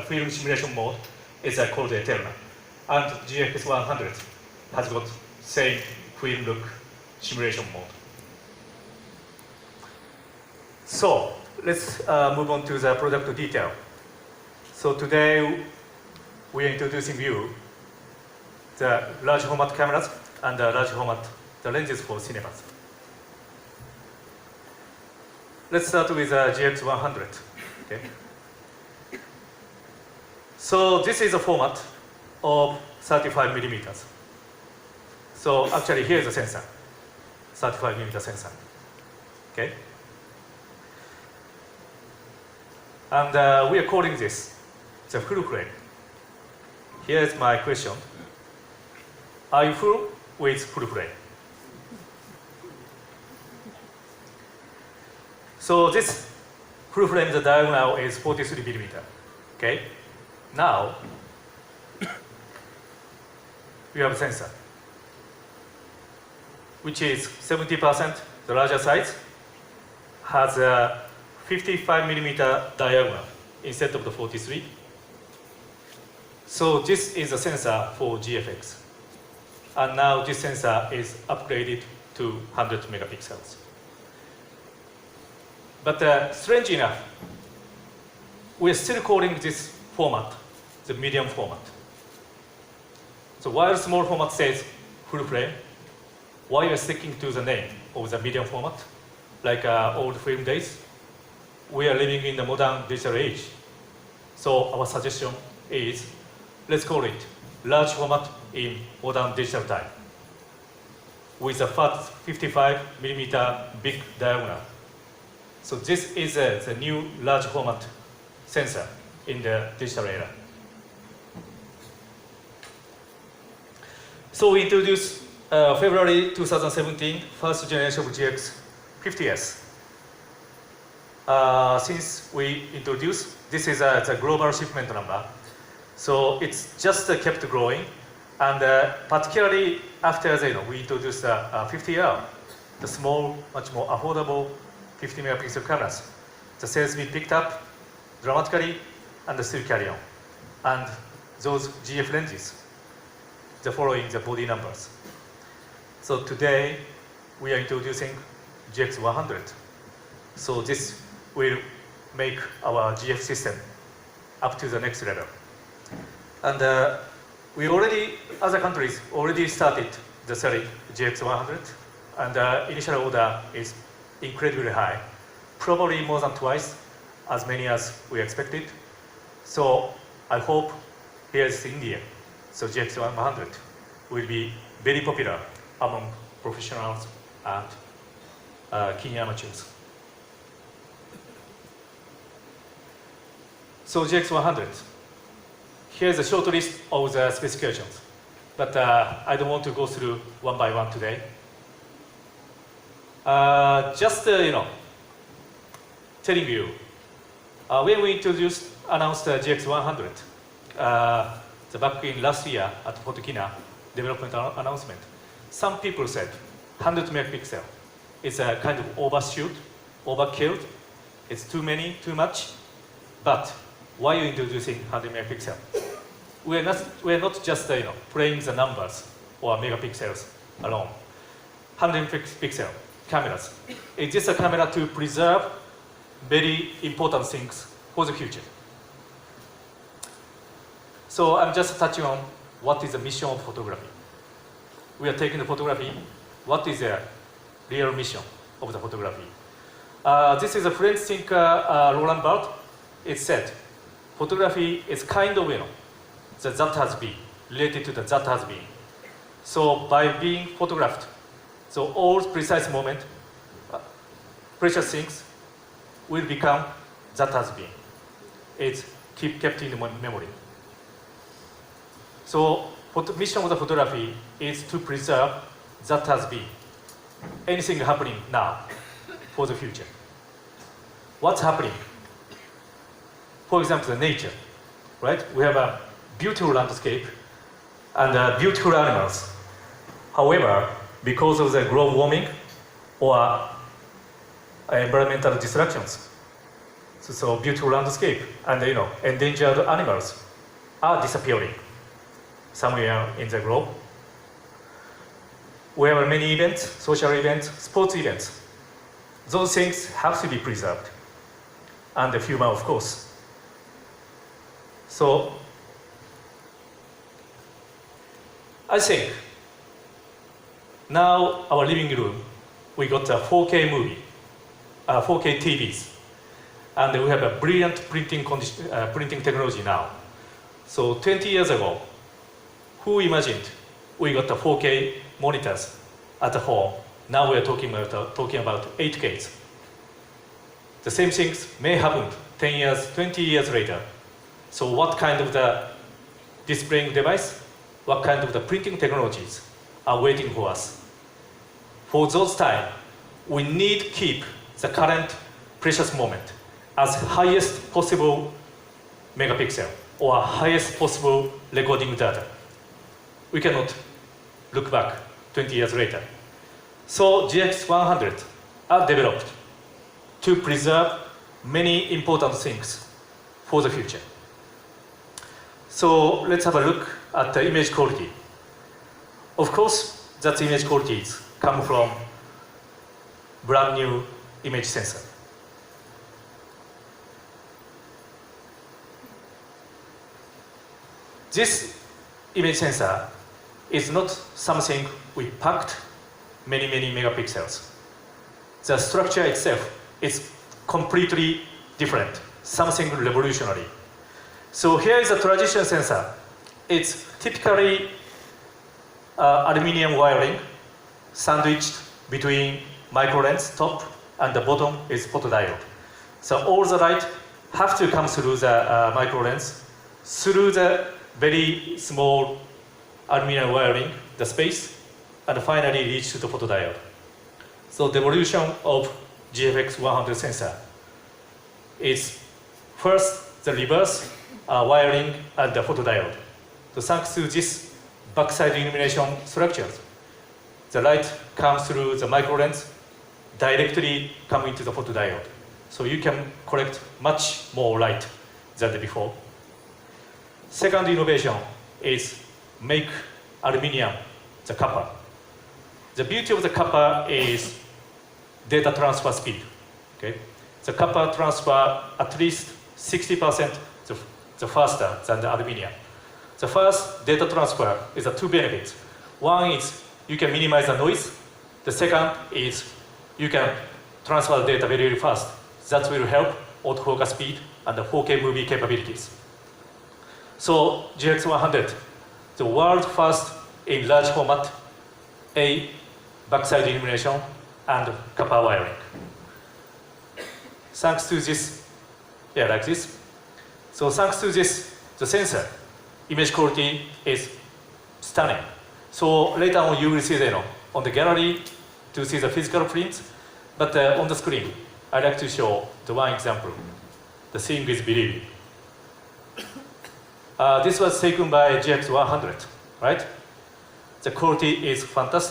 film simulation mode is called Eternal. And GFX 100 has got same film look simulation mode. So let's move on to the product detail. So today we are introducing you the large format cameras and the large format the lenses for cinemas. Let's start with GX 100. Okay. So this is a format of 35 millimeters. So actually here is the sensor, 35 millimeter sensor. Okay. And we are calling this the full frame. Here is my question. Are you full with full frame? So this full frame, the diagonal is 43 millimeter. Okay. Now we have a sensor, which is 70% the larger size, has a 55 millimeter diagonal instead of the 43. So this is a sensor for GFX. And now this sensor is upgraded to 100 megapixels. But strange enough, we're still calling this format the medium format. So while small format says full frame, why are you sticking to the name of the medium format? Like old film days, we are living in the modern digital age. So our suggestion is, let's call it large format in modern digital time, with a fat 55 millimeter big diagonal. So this is the new large format sensor in the digital era. So we introduced February 2017 first generation of GX 50S. Since we introduced, this is the global shipment number. So it's just kept growing, and particularly after we introduced 50R, the small, much more affordable 50 megapixel cameras. The sales been picked up dramatically and still carry on. And those GF lenses, the following the body numbers. So today we are introducing GX 100. So this will make our GF system up to the next level. And we already, other countries already started the selling GX 100, and the initial order is incredibly high, probably more than twice as many as we expected. So I hope here is India, so GX 100 will be very popular among professionals and keen amateurs. So GX 100. Here's a short list of the specifications, but I don't want to go through one by one today. Just telling you, when we announced GX 100, back in last year at Photokina development announcement, some people said 100 megapixel is a kind of overkill, it's too many, too much, but why are you introducing 100 megapixel? We're not just playing the numbers or megapixels alone. 100 pixel cameras. It's just a camera to preserve very important things for the future. So I'm just touching on what is the mission of photography. We are taking the photography. What is the real mission of the photography? This is a French thinker, Roland Barthes. It said, photography is kind of, the that has been, related to the that has been. So by being photographed, so all precise moment, precious things will become that has been. It's kept in the memory. So the mission of the photography is to preserve that has been. Anything happening now for the future. What's happening? For example, the nature, right? We have a beautiful landscape and beautiful animals. However, because of the global warming or environmental distractions, So beautiful landscape and endangered animals are disappearing somewhere in the globe. We have many events, social events, sports events. Those things have to be preserved. And the human, of course. So I think now our living room, we got a 4K movie, 4K TVs, and we have a brilliant printing technology now. So 20 years ago, who imagined we got the 4K monitors at home? Now we are talking about 8Ks. The same things may happen 10 years, 20 years later. So what kind of the displaying device, what kind of the printing technologies are waiting for us? For those time, we need to keep the current precious moment as highest possible megapixel or highest possible recording data. We cannot look back 20 years later. So GX100 are developed to preserve many important things for the future. So let's have a look at the image quality. Of course, that image qualities come from brand new image sensor. This image sensor is not something we packed many megapixels. The structure itself is completely different, something revolutionary. So here is a traditional sensor. It's typically aluminum wiring sandwiched between micro lens top and the bottom is photodiode. So all the light have to come through the micro lens, through the very small aluminum wiring, the space, and finally reach to the photodiode. So the evolution of GFX 100 sensor is first the reverse wiring and the photodiode. So thanks to this backside illumination structures, the light comes through the micro lens, directly come into the photodiode. So you can collect much more light than before. Second innovation is make aluminum the copper. The beauty of the copper is data transfer speed. Okay? The copper transfer at least 60% the faster than the aluminum. The first data transfer is the two benefits. One is you can minimize the noise. The second is you can transfer the data very fast. That will help autofocus speed and the 4K movie capabilities. So GX100, the world first in large format, A, backside illumination, and copper wiring. Thanks to this, like this. So thanks to this, the sensor, image quality is stunning. So later on you will see on the gallery to see the physical prints, but on the screen, I'd like to show the one example. The seeing is believing. This was taken by GX100, right? The quality is fantastic.